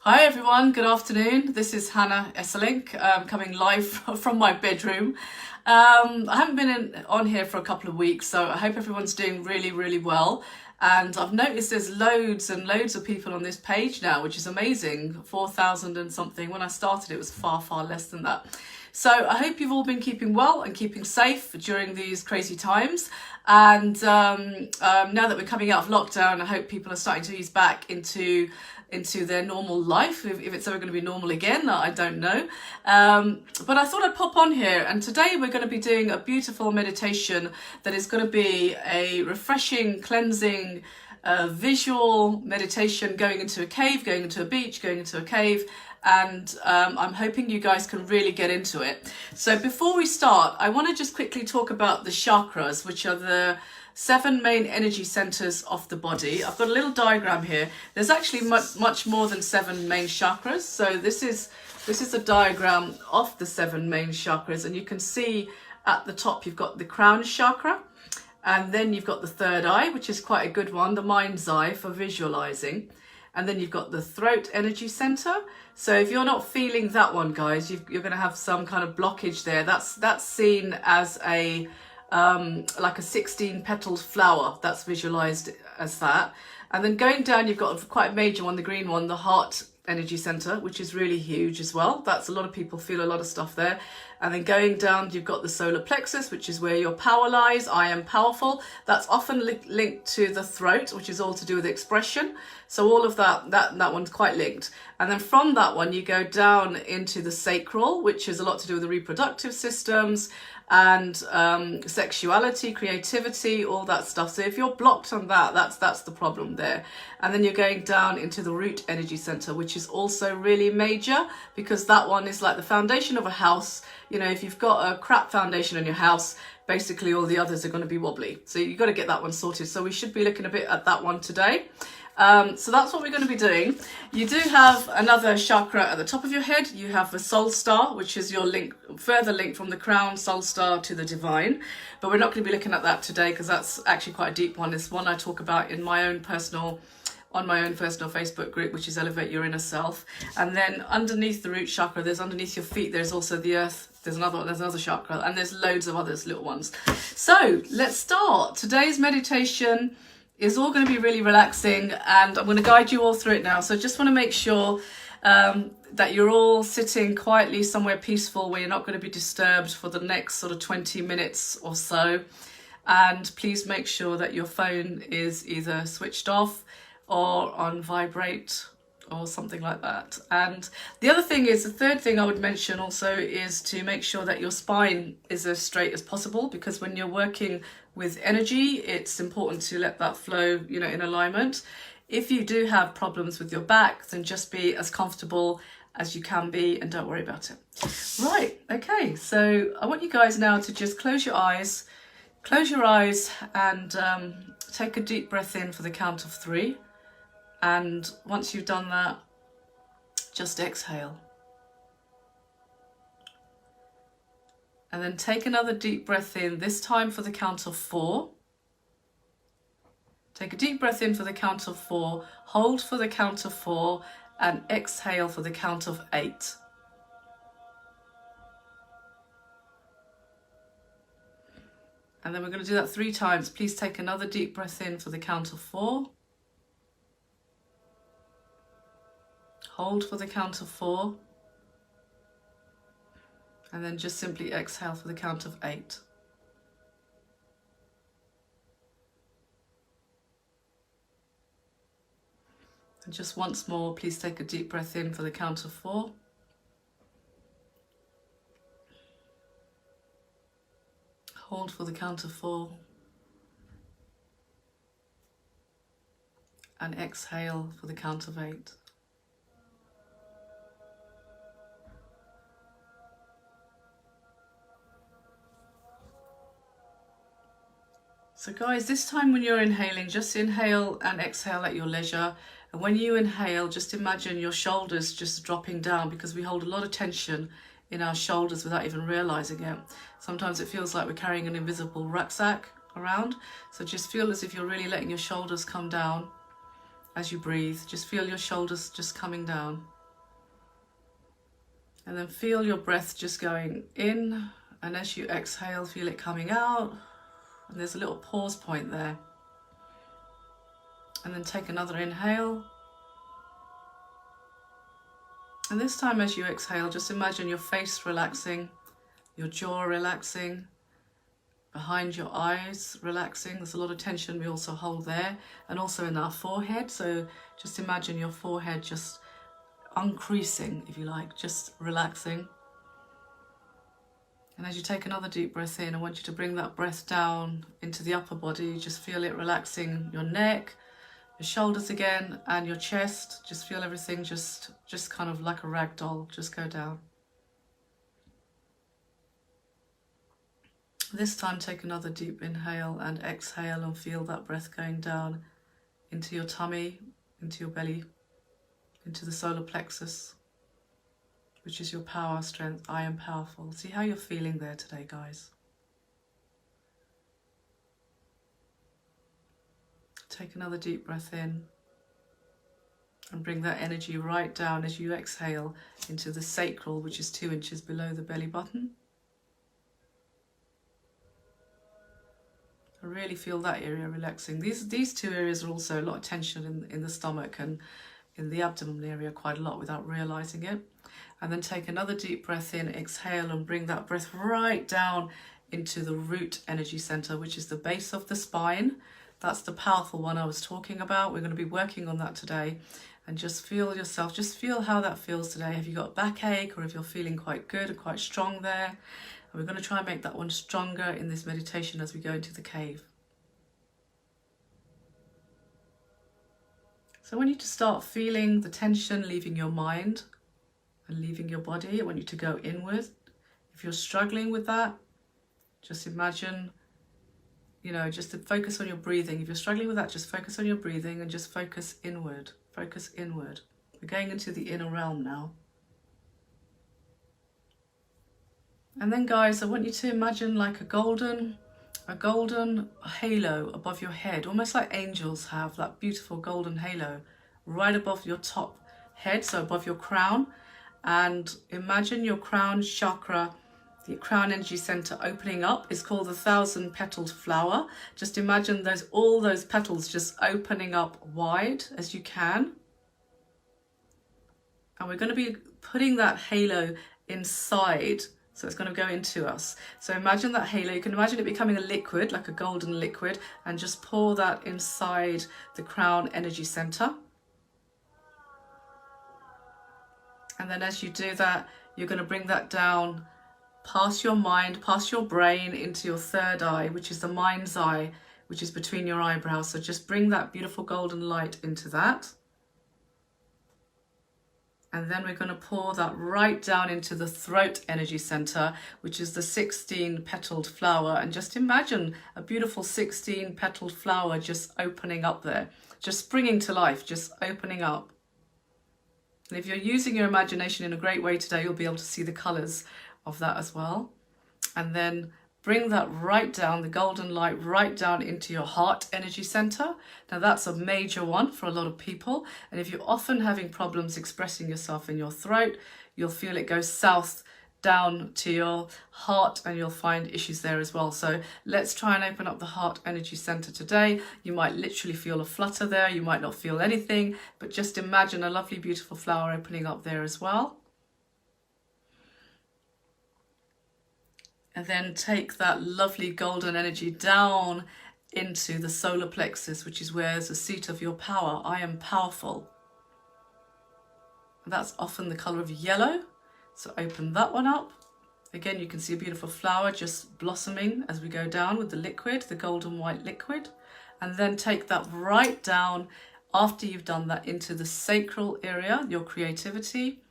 Hi everyone, good afternoon. This is Hana Esselink coming live from my bedroom. I haven't been on here for a couple of weeks, so I hope everyone's doing really well. And I've noticed there's loads and loads of people on this page now, which is amazing. 4,000 and something. When I started, it was far less than that. So I hope you've all been keeping well and keeping safe during these crazy times. And now that we're coming out of lockdown, I hope people are starting to ease back into their normal life, if it's ever going to be normal again, I don't know. But I thought I'd pop on here, and today we're going to be doing a beautiful meditation that is going to be a refreshing, cleansing, visual meditation, going into a cave, going into a beach, going into a cave, and I'm hoping you guys can really get into it. So before we start, I want to just quickly talk about the chakras, which are the 7 main energy centers of the body. I've got a little diagram here. There's actually much more than 7 main chakras. So this is a diagram of the 7 main chakras, and you can see at the top you've got the crown chakra, and then you've got the third eye, which is quite a good one, the mind's eye for visualizing. And then you've got the throat energy center. So if you're not feeling that one, guys, you're going to have some kind of blockage there. That's seen as a like a 16-petaled flower. That's visualized as that. And then going down, you've got quite a major one, the green one, the heart energy center, which is really huge as well. That's a lot of people feel a lot of stuff there. And then going down, you've got the solar plexus, which is where your power lies. I am powerful. That's often linked to the throat, which is all to do with expression. So all of that one's quite linked. And then from that one, you go down into the sacral, which is a lot to do with the reproductive systems and sexuality, creativity, all that stuff. So if you're blocked on that, that's the problem there. And then you're going down into the root energy center, which is also really major, because that one is like the foundation of a house. You know, if you've got a crap foundation in your house, basically all the others are going to be wobbly. So you've got to get that one sorted. So we should be looking a bit at that one today. So that's what we're going to be doing. You do have another chakra at the top of your head. You have the soul star, which is your further link from the crown soul star to the divine. But we're not going to be looking at that today, because that's actually quite a deep one. It's one I talk about in my own personal Facebook group, which is Elevate Your Inner Self. And then underneath the root chakra, there's underneath your feet, there's also the earth. There's another chakra, and there's loads of others, little ones. So let's start. Today's meditation is all going to be really relaxing, and I'm going to guide you all through it now. So just want to make sure that you're all sitting quietly somewhere peaceful where you're not going to be disturbed for the next sort of 20 minutes or so. And please make sure that your phone is either switched off or on vibrate or something like that. And the other thing is, the third thing I would mention also is to make sure that your spine is as straight as possible, because when you're working with energy, it's important to let that flow, you know, in alignment. If you do have problems with your back, then just be as comfortable as you can be and don't worry about it. Right, okay, so I want you guys now to just close your eyes and take a deep breath in for the count of 3. And once you've done that, just exhale. And then take another deep breath in, this time for the count of 4. Take a deep breath in for the count of 4, hold for the count of 4, and exhale for the count of 8. And then we're going to do that 3 times. Please take another deep breath in for the count of 4. Hold for the count of 4. And then just simply exhale for the count of 8. And just once more, please take a deep breath in for the count of 4. Hold for the count of 4. And exhale for the count of 8. So guys, this time when you're inhaling, just inhale and exhale at your leisure. And when you inhale, just imagine your shoulders just dropping down, because we hold a lot of tension in our shoulders without even realizing it. Sometimes it feels like we're carrying an invisible rucksack around. So just feel as if you're really letting your shoulders come down as you breathe. Just feel your shoulders just coming down. And then feel your breath just going in, and as you exhale, feel it coming out. And there's a little pause point there. And then take another inhale. And this time as you exhale, just imagine your face relaxing, your jaw relaxing, behind your eyes relaxing. There's a lot of tension we also hold there, and also in our forehead. So just imagine your forehead just uncreasing, if you like, just relaxing. And as you take another deep breath in, I want you to bring that breath down into the upper body. Just feel it relaxing your neck, your shoulders again, and your chest. Just feel everything just kind of like a rag doll, just go down. This time take another deep inhale and exhale, and feel that breath going down into your tummy, into your belly, into the solar plexus, which is your power, strength. I am powerful. See how you're feeling there today, guys. Take another deep breath in and bring that energy right down as you exhale into the sacral, which is 2 inches below the belly button. I really feel that area relaxing. These two areas are also a lot of tension in the stomach and in the abdomen area quite a lot without realizing it. And then take another deep breath in, exhale, and bring that breath right down into the root energy center, which is the base of the spine. That's the powerful one I was talking about. We're going to be working on that today. And just feel yourself, just feel how that feels today. Have you got backache, or if you're feeling quite good and quite strong there? And we're going to try and make that one stronger in this meditation as we go into the cave. So I want you to start feeling the tension leaving your mind and leaving your body. I want you to go inward. If you're struggling with that, just imagine, just to focus on your breathing. If you're struggling with that, just focus on your breathing and just focus inward. Focus inward. We're going into the inner realm now. And then, guys, I want you to imagine like a golden halo above your head, almost like angels have that beautiful golden halo right above your top head, so above your crown. And imagine your crown chakra, the crown energy center opening up. It's called the 1,000-petaled flower. Just imagine all those petals just opening up wide as you can. And we're going to be putting that halo inside. So it's going to go into us. So imagine that halo. You can imagine it becoming a liquid, like a golden liquid, and just pour that inside the crown energy center. And then as you do that, you're going to bring that down past your mind, past your brain, into your third eye, which is the mind's eye, which is between your eyebrows. So just bring that beautiful golden light into that. And then we're going to pour that right down into the throat energy center, which is the 16-petaled flower. And just imagine a beautiful 16-petaled flower just opening up there, just springing to life, just opening up. And if you're using your imagination in a great way today, you'll be able to see the colors of that as well. And then bring that right down, the golden light right down into your heart energy center. Now that's a major one for a lot of people. And if you're often having problems expressing yourself in your throat, you'll feel it go south down to your heart, and you'll find issues there as well. So let's try and open up the heart energy center today. You might literally feel a flutter there. You might not feel anything, but just imagine a lovely, beautiful flower opening up there as well. And then take that lovely golden energy down into the solar plexus, which is where is the seat of your power. I am powerful. And that's often the color of yellow. So open that one up. Again, you can see a beautiful flower just blossoming as we go down with the liquid, the golden white liquid. And then take that right down after you've done that into the sacral area, your creativity.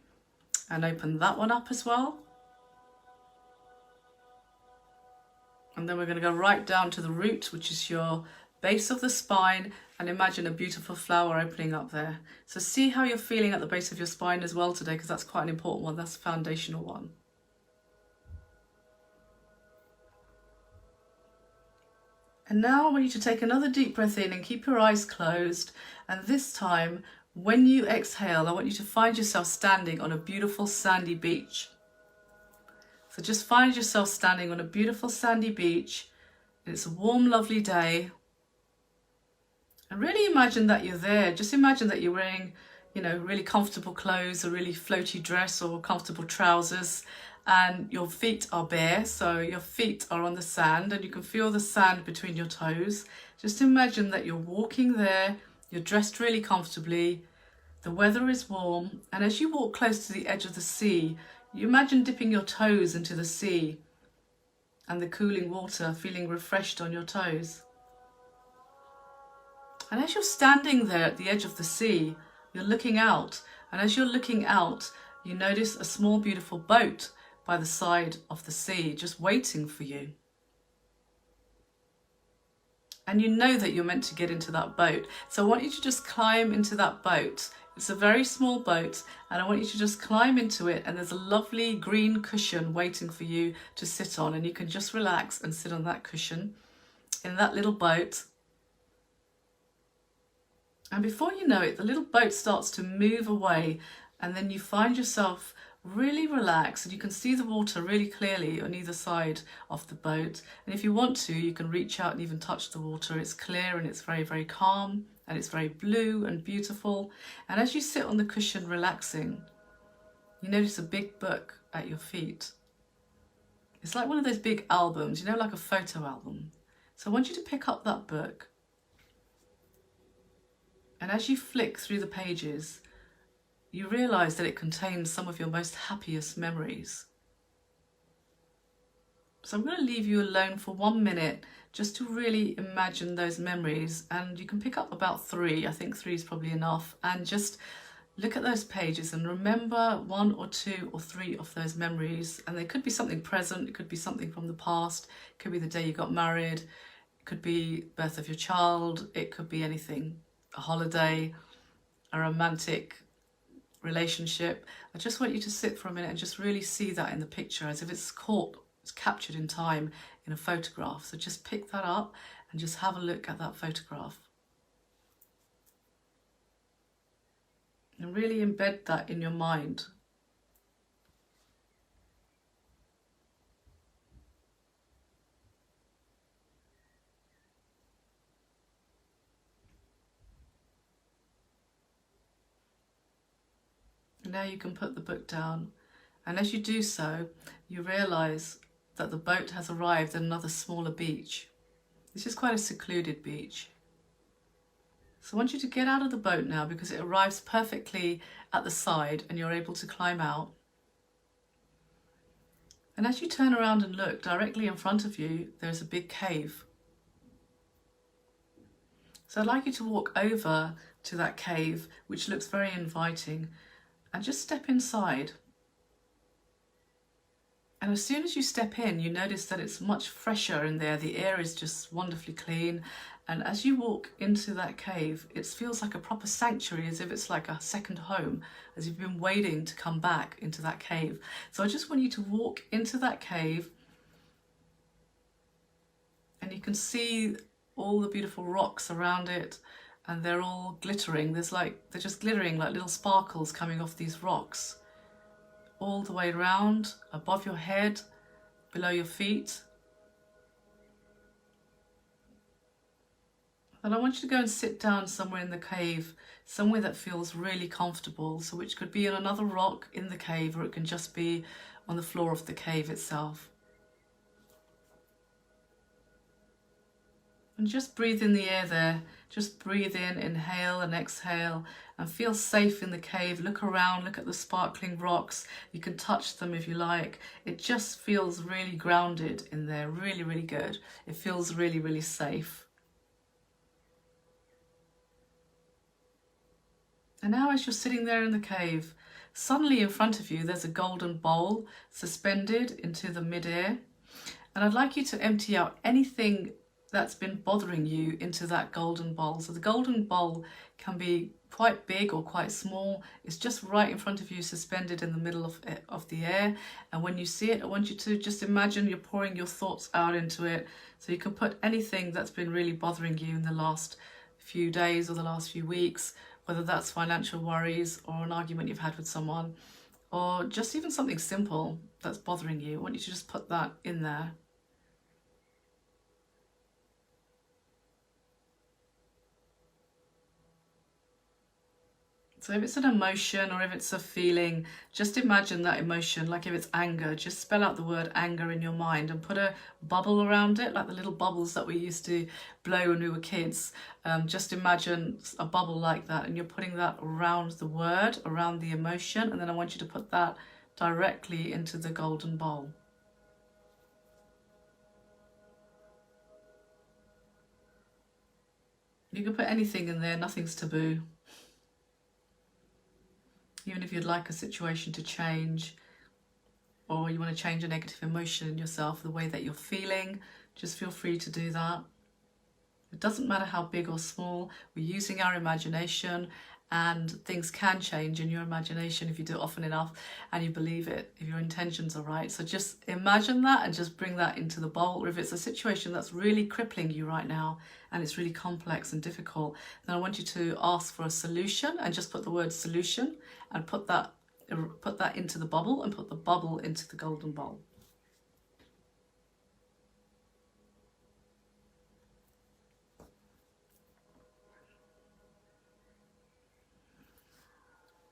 And open that one up as well. And then we're going to go right down to the root, which is your base of the spine, and imagine a beautiful flower opening up there. So see how you're feeling at the base of your spine as well today, because that's quite an important one. That's the foundational one. And now I want you to take another deep breath in and keep your eyes closed. And this time When you exhale, I want you to find yourself standing on a beautiful sandy beach. So just find yourself standing on a beautiful sandy beach. It's a warm, lovely day. And really imagine that you're there. Just imagine that you're wearing, really comfortable clothes, a really floaty dress or comfortable trousers, and your feet are bare. So your feet are on the sand and you can feel the sand between your toes. Just imagine that you're walking there, you're dressed really comfortably, the weather is warm, and as you walk close to the edge of the sea, you imagine dipping your toes into the sea and the cooling water, feeling refreshed on your toes. And as you're standing there at the edge of the sea, you're looking out. And as you're looking out, you notice a small, beautiful boat by the side of the sea, just waiting for you. And you know that you're meant to get into that boat. So I want you to just climb into that boat. It's a very small boat, and I want you to just climb into it, and there's a lovely green cushion waiting for you to sit on, and you can just relax and sit on that cushion in that little boat. And before you know it, the little boat starts to move away, and then you find yourself really relaxed, and you can see the water really clearly on either side of the boat. And if you want to, you can reach out and even touch the water. It's clear and it's very, very calm, and it's very blue and beautiful. And as you sit on the cushion relaxing, you notice a big book at your feet. It's like one of those big albums, like a photo album. So I want you to pick up that book. And as you flick through the pages, you realise that it contains some of your most happiest memories. So I'm going to leave you alone for 1 minute just to really imagine those memories, and you can pick up about 3. I think 3 is probably enough, and just look at those pages and remember 1 or 2 or 3 of those memories. And they could be something present, it could be something from the past, it could be the day you got married, it could be birth of your child, it could be anything, a holiday, a romantic relationship. I just want you to sit for a minute and just really see that in the picture as if it's captured in time in a photograph. So just pick that up and just have a look at that photograph. And really embed that in your mind. And now you can put the book down. And as you do so, you realise that the boat has arrived at another smaller beach. This is quite a secluded beach. So I want you to get out of the boat now, because it arrives perfectly at the side and you're able to climb out. And as you turn around and look, directly in front of you, there's a big cave. So I'd like you to walk over to that cave, which looks very inviting, and just step inside. And as soon as you step in, you notice that it's much fresher in there. The air is just wonderfully clean. And as you walk into that cave, it feels like a proper sanctuary, as if it's like a second home, as you've been waiting to come back into that cave. So I just want you to walk into that cave, and you can see all the beautiful rocks around it, and they're all glittering. They're just glittering like little sparkles coming off these rocks, all the way around, above your head, below your feet. And I want you to go and sit down somewhere in the cave, somewhere that feels really comfortable, so which could be on another rock in the cave, or it can just be on the floor of the cave itself. And just breathe in the air there. Just breathe in, inhale and exhale, and feel safe in the cave. Look around, look at the sparkling rocks. You can touch them if you like. It just feels really grounded in there, really, really good. It feels really, really safe. And now as you're sitting there in the cave, suddenly in front of you there's a golden bowl suspended into the midair. And I'd like you to empty out anything that's been bothering you into that golden bowl. So the golden bowl can be quite big or quite small. It's just right in front of you, suspended in the middle of the air. And when you see it, I want you to just imagine you're pouring your thoughts out into it. So you can put anything that's been really bothering you in the last few days or the last few weeks, whether that's financial worries or an argument you've had with someone, or just even something simple that's bothering you. I want you to just put that in there. So if it's an emotion or if it's a feeling, just imagine that emotion. Like if it's anger, just spell out the word anger in your mind and put a bubble around it, like the little bubbles that we used to blow when we were kids. Just imagine a bubble like that, and you're putting that around the word, around the emotion, and then I want you to put that directly into the golden bowl. You can put anything in there, nothing's taboo. Even if you'd like a situation to change, or you want to change a negative emotion in yourself, the way that you're feeling, just feel free to do that. It doesn't matter how big or small, we're using our imagination, and things can change in your imagination if you do it often enough and you believe it, if your intentions are right. So just imagine that and just bring that into the bowl. Or if it's a situation that's really crippling you right now and it's really complex and difficult, then I want you to ask for a solution and just put the word solution and put that into the bubble and put the bubble into the golden bowl.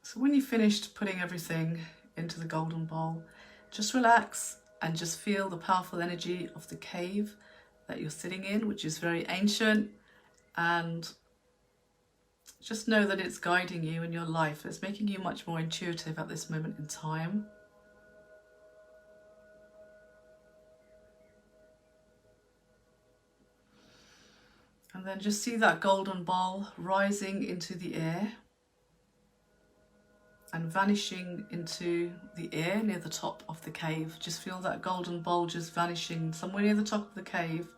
So when you've finished putting everything into the golden bowl, just relax and just feel the powerful energy of the cave that you're sitting in, which is very ancient, and just know that it's guiding you in your life. It's making you much more intuitive at this moment in time. And then just see that golden bowl rising into the air and vanishing into the air near the top of the cave. Just feel that golden bowl just vanishing somewhere near the top of the cave,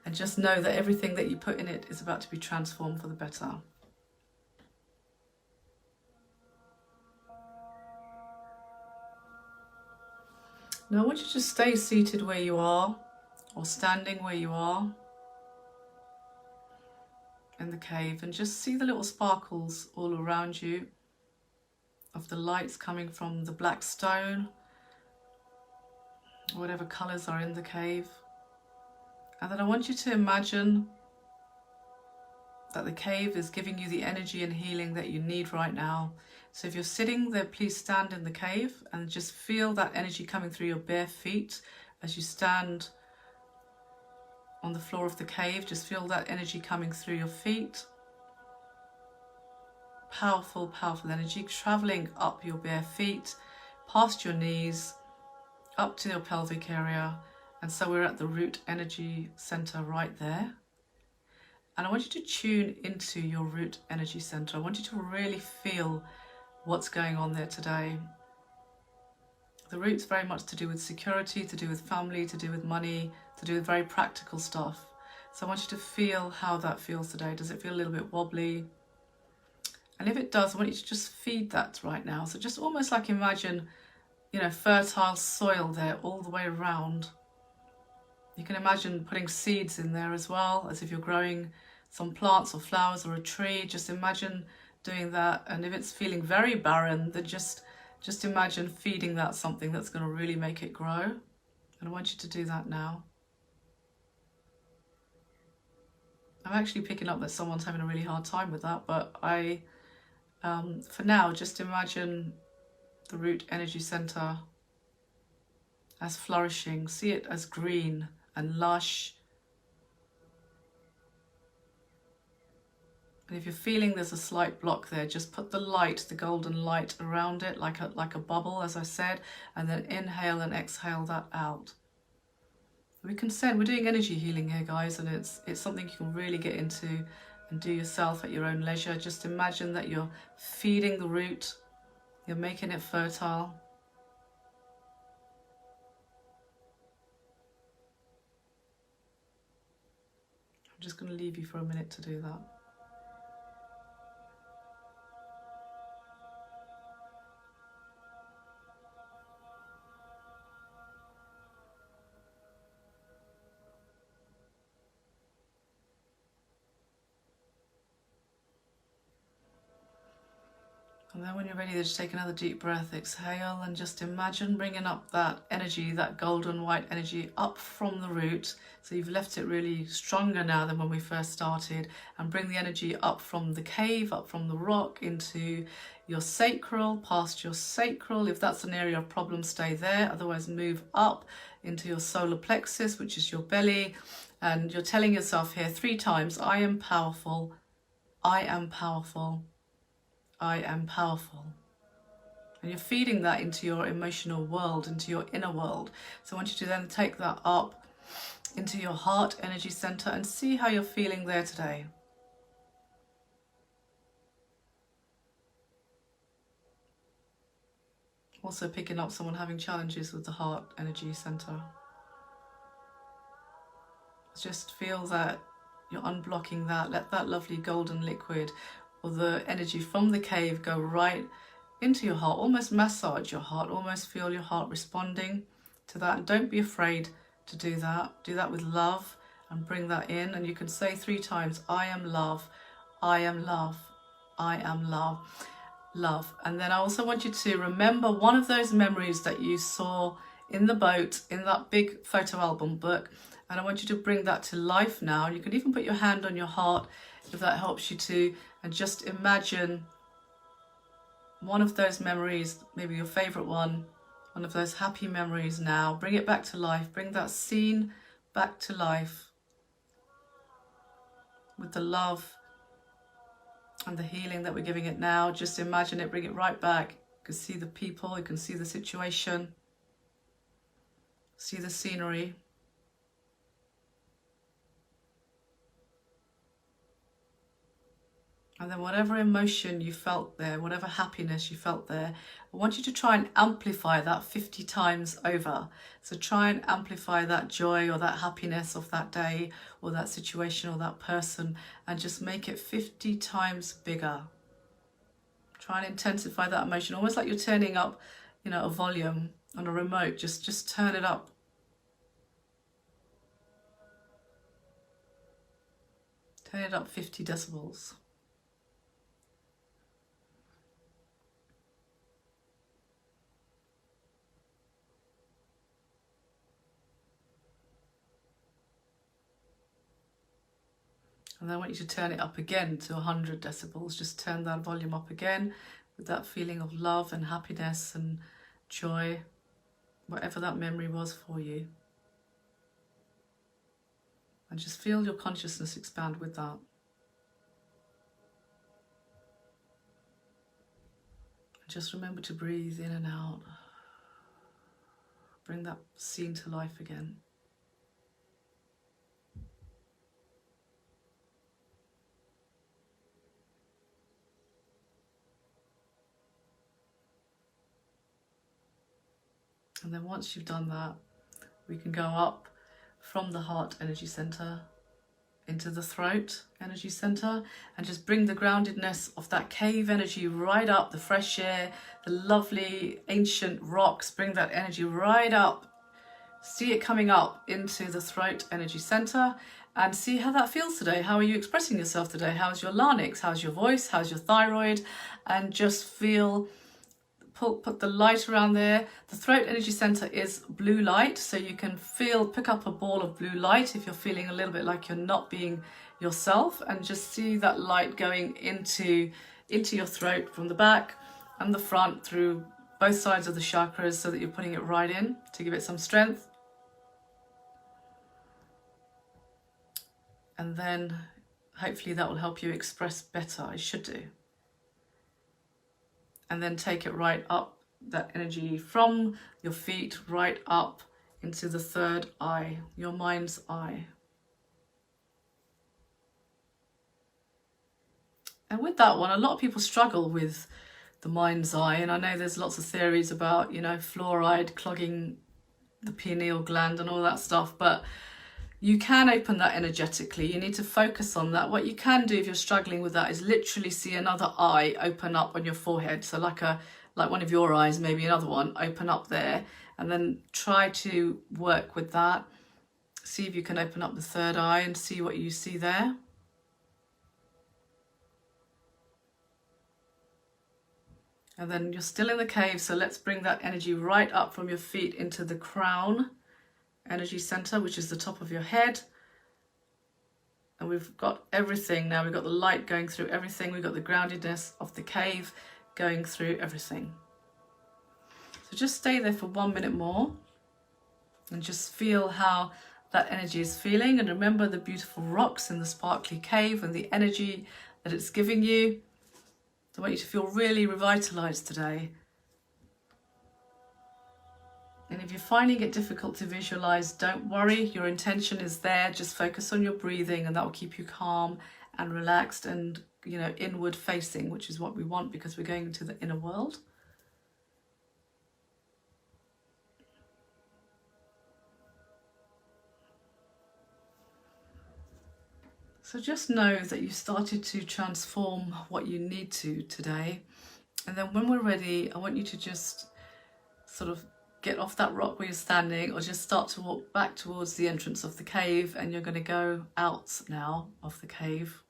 and just know that everything that you put in it is about to be transformed for the better. Now I want you to stay seated where you are, or standing where you are in the cave, and just see the little sparkles all around you of the lights coming from the black stone, whatever colours are in the cave. And then I want you to imagine that the cave is giving you the energy and healing that you need right now. So if you're sitting there, please stand in the cave and just feel that energy coming through your bare feet as you stand on the floor of the cave. Just feel that energy coming through your feet. Powerful, powerful energy traveling up your bare feet, past your knees, up to your pelvic area. And so we're at the root energy center right there. And I want you to tune into your root energy center. I want you to really feel what's going on there today. The root's very much to do with security, to do with family, to do with money, to do with very practical stuff. So I want you to feel how that feels today. Does it feel a little bit wobbly? And if it does, I want you to just feed that right now. So just almost like imagine, fertile soil there all the way around. You can imagine putting seeds in there as well, as if you're growing some plants or flowers or a tree. Just imagine doing that. And if it's feeling very barren, then just imagine feeding that something that's going to really make it grow. And I want you to do that now. I'm actually picking up that someone's having a really hard time with that, but for now, just imagine the root energy center as flourishing. See it as green and lush. And if you're feeling there's a slight block there, just put the light, the golden light around it like a bubble, as I said, and then inhale and exhale that out. We're doing energy healing here, guys, and it's something you can really get into and do yourself at your own leisure. Just imagine that you're feeding the root, you're making it fertile. I'm just going to leave you for a minute to do that. And then when you're ready, just take another deep breath, exhale, and just imagine bringing up that energy, that golden white energy up from the root. So you've left it really stronger now than when we first started, and bring the energy up from the cave, up from the rock into your sacral, past your sacral. If that's an area of problem, stay there. Otherwise, move up into your solar plexus, which is your belly. And you're telling yourself here 3 times, I am powerful, I am powerful, I am powerful. And you're feeding that into your emotional world, into your inner world. So I want you to then take that up into your heart energy center and see how you're feeling there today. Also picking up someone having challenges with the heart energy center. Just feel that you're unblocking that. Let that lovely golden liquid or the energy from the cave go right into your heart. Almost massage your heart. Almost feel your heart responding to that. And don't be afraid to do that. Do that with love and bring that in. And you can say 3 times, I am love, I am love, I am love, love. And then I also want you to remember one of those memories that you saw in the boat, in that big photo album book. And I want you to bring that to life now. You can even put your hand on your heart if that helps you to, and just imagine one of those memories, maybe your favorite one of those happy memories now. Bring it back to life. Bring that scene back to life with the love and the healing that we're giving it now. Just imagine it, bring it right back. You can see the people, you can see the situation, see the scenery. And then whatever emotion you felt there, whatever happiness you felt there, I want you to try and amplify that 50 times over. So try and amplify that joy or that happiness of that day or that situation or that person, and just make it 50 times bigger. Try and intensify that emotion, almost like you're turning up, a volume on a remote. Just turn it up. Turn it up 50 decibels. And then I want you to turn it up again to 100 decibels. Just turn that volume up again with that feeling of love and happiness and joy, whatever that memory was for you. And just feel your consciousness expand with that. And just remember to breathe in and out. Bring that scene to life again. And then once you've done that, we can go up from the heart energy center into the throat energy center, and just bring the groundedness of that cave energy right up, the fresh air, the lovely ancient rocks. Bring that energy right up. See it coming up into the throat energy center, and see how that feels today. How are you expressing yourself today? How's your larynx? How's your voice? How's your thyroid? And just feel, put the light around there. The throat energy center is blue light, so you can pick up a ball of blue light if you're feeling a little bit like you're not being yourself, and just see that light going into your throat from the back and the front through both sides of the chakras, so that you're putting it right in to give it some strength. And then hopefully that will help you express better. It should do. And then take it right up, that energy from your feet right up into the third eye, your mind's eye. And with that one, a lot of people struggle with the mind's eye. And I know there's lots of theories about, fluoride clogging the pineal gland and all that stuff, but you can open that energetically. You need to focus on that. What you can do if you're struggling with that is literally see another eye open up on your forehead. So like one of your eyes, maybe another one, open up there, and then try to work with that. See if you can open up the third eye and see what you see there. And then you're still in the cave, so let's bring that energy right up from your feet into the crown energy center, which is the top of your head. And we've got everything now. We've got the light going through everything. We've got the groundedness of the cave going through everything. So just stay there for 1 minute more and just feel how that energy is feeling. And remember the beautiful rocks in the sparkly cave and the energy that it's giving you. I want you to feel really revitalized today. And if you're finding it difficult to visualize, don't worry, your intention is there. Just focus on your breathing and that will keep you calm and relaxed and, you know, inward facing, which is what we want because we're going into the inner world. So just know that you started to transform what you need to today. And then when we're ready, I want you to just sort of get off that rock where you're standing or just start to walk back towards the entrance of the cave, and you're going to go out now of the cave.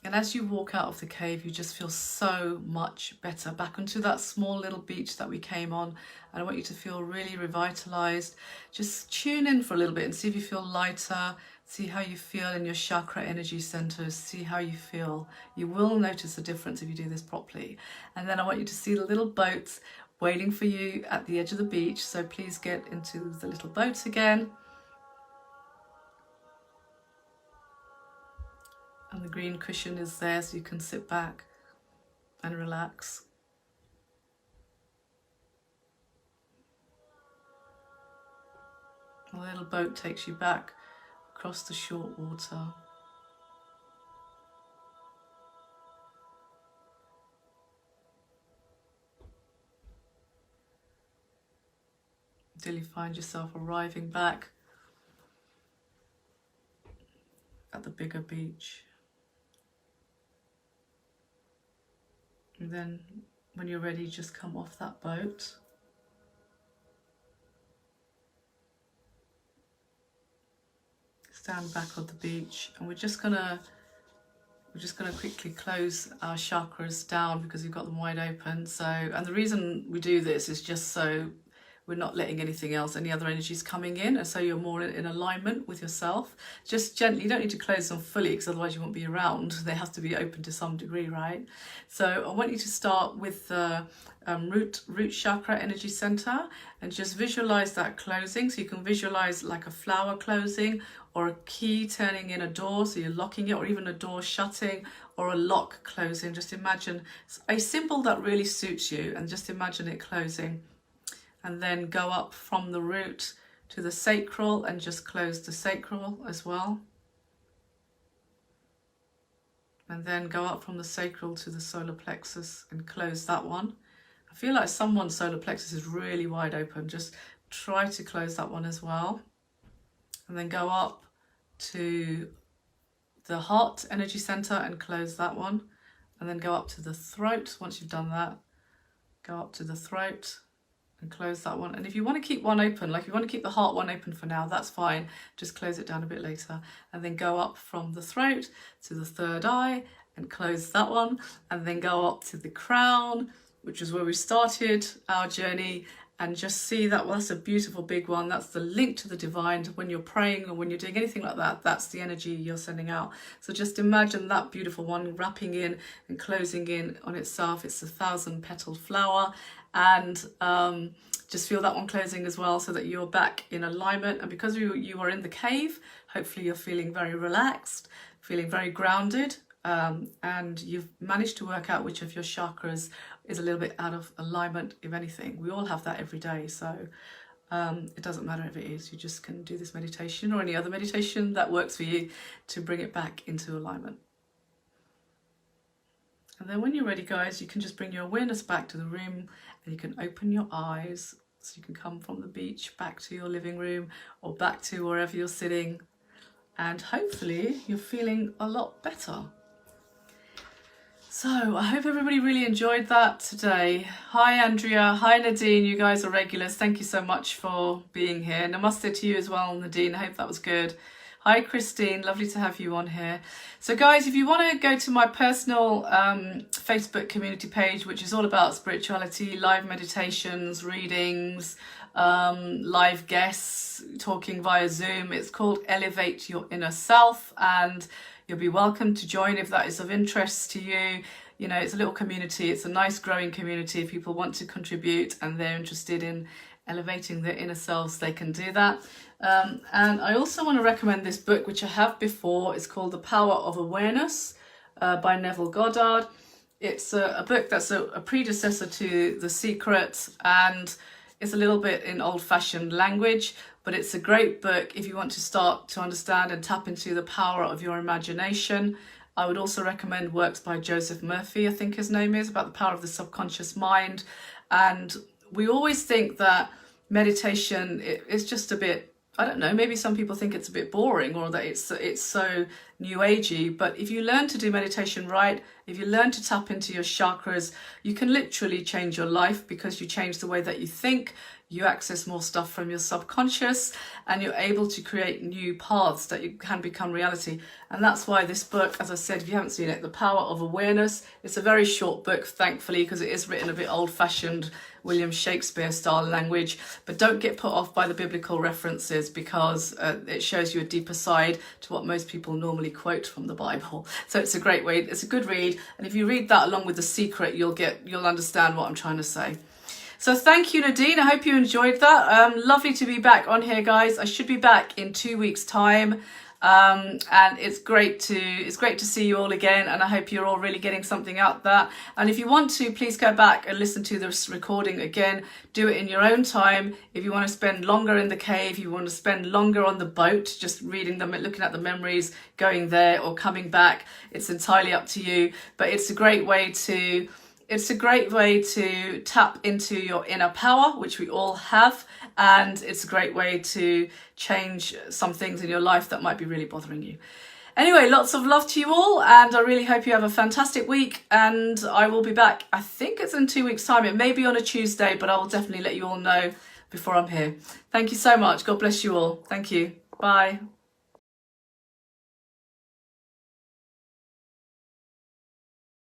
And as you walk out of the cave, you just feel so much better back onto that small little beach that we came on. And I want you to feel really revitalized. Just tune in for a little bit and see if you feel lighter. See how you feel in your chakra energy centers. See how you feel. You will notice a difference if you do this properly. And then I want you to see the little boats waiting for you at the edge of the beach. So please get into the little boats again. And the green cushion is there so you can sit back and relax. The little boat takes you back across the short water. Until you find yourself arriving back at the bigger beach. And then when you're ready, just come off that boat. Stand back on the beach, and we're just gonna quickly close our chakras down because we've got them wide open. So, and the reason we do this is just so we're not letting anything else, any other energies coming in, and so you're more in alignment with yourself. Just gently, you don't need to close them fully because otherwise you won't be around. They have to be open to some degree, right? So I want you to start with the root chakra energy center and just visualize that closing. So you can visualize like a flower closing or a key turning in a door, so you're locking it, or even a door shutting or a lock closing. Just imagine a symbol that really suits you and just imagine it closing. And then go up from the root to the sacral and just close the sacral as well. And then go up from the sacral to the solar plexus and close that one. I feel like someone's solar plexus is really wide open. Just try to close that one as well. And then go up to the heart energy center and close that one. And then go up to the throat. Once you've done that, go up to the throat and close that one. And if you want to keep one open, like if you want to keep the heart one open for now, that's fine. Just close it down a bit later. And then go up from the throat to the third eye and close that one. And then go up to the crown, which is where we started our journey. And just see that, well, that's a beautiful big one. That's the link to the divine. When you're praying or when you're doing anything like that, that's the energy you're sending out. So just imagine that beautiful one wrapping in and closing in on itself. It's a 1,000-petaled flower. And just feel that one closing as well so that you're back in alignment. And because you are in the cave, hopefully you're feeling very relaxed, feeling very grounded. And you've managed to work out which of your chakras is a little bit out of alignment, if anything. We all have that every day, so it doesn't matter if it is. You just can do this meditation or any other meditation that works for you to bring it back into alignment. And then when you're ready, guys, you can just bring your awareness back to the room and you can open your eyes. So you can come from the beach back to your living room or back to wherever you're sitting. And hopefully you're feeling a lot better. So I hope everybody really enjoyed that today. Hi Andrea, hi Nadine, you guys are regulars. Thank you so much for being here. Namaste to you as well, Nadine. I hope that was good. Hi, Christine. Lovely to have you on here. So, guys, if you want to go to my personal Facebook community page, which is all about spirituality, live meditations, readings, live guests, talking via Zoom, it's called Elevate Your Inner Self, and you'll be welcome to join if that is of interest to you. You know, it's a little community. It's a nice growing community. If people want to contribute and they're interested in elevating their inner selves, they can do that. And I also want to recommend this book, which I have before. It's called The Power of Awareness by Neville Goddard. It's a book that's a predecessor to The Secret, and it's a little bit in old-fashioned language, but it's a great book if you want to start to understand and tap into the power of your imagination. I would also recommend works by Joseph Murphy, I think his name is, about the power of the subconscious mind. And we always think that meditation is just a bit, I don't know, maybe some people think it's a bit boring or that it's so new agey. But if you learn to do meditation right, if you learn to tap into your chakras, you can literally change your life because you change the way that you think. You access more stuff from your subconscious and you're able to create new paths that you can become reality. And that's why this book, as I said, if you haven't seen it, The Power of Awareness, it's a very short book, thankfully, because it is written a bit old-fashioned William Shakespeare style language. But don't get put off by the biblical references because it shows you a deeper side to what most people normally quote from the Bible. So it's a great way, it's a good read. And if you read that along with The Secret, you'll understand what I'm trying to say. So thank you, Nadine. I hope you enjoyed that. Lovely to be back on here, guys. I should be back in 2 weeks' time. And it's great to see you all again. And I hope you're all really getting something out of that. And if you want to, please go back and listen to this recording again. Do it in your own time. If you want to spend longer in the cave, you want to spend longer on the boat, just reading them, looking at the memories, going there or coming back. It's entirely up to you. But it's a great way to tap into your inner power, which we all have, and it's a great way to change some things in your life that might be really bothering you. Anyway, lots of love to you all, and I really hope you have a fantastic week, and I will be back, I think it's in 2 weeks' time. It may be on a Tuesday, but I will definitely let you all know before I'm here. Thank you so much. God bless you all. Thank you. Bye.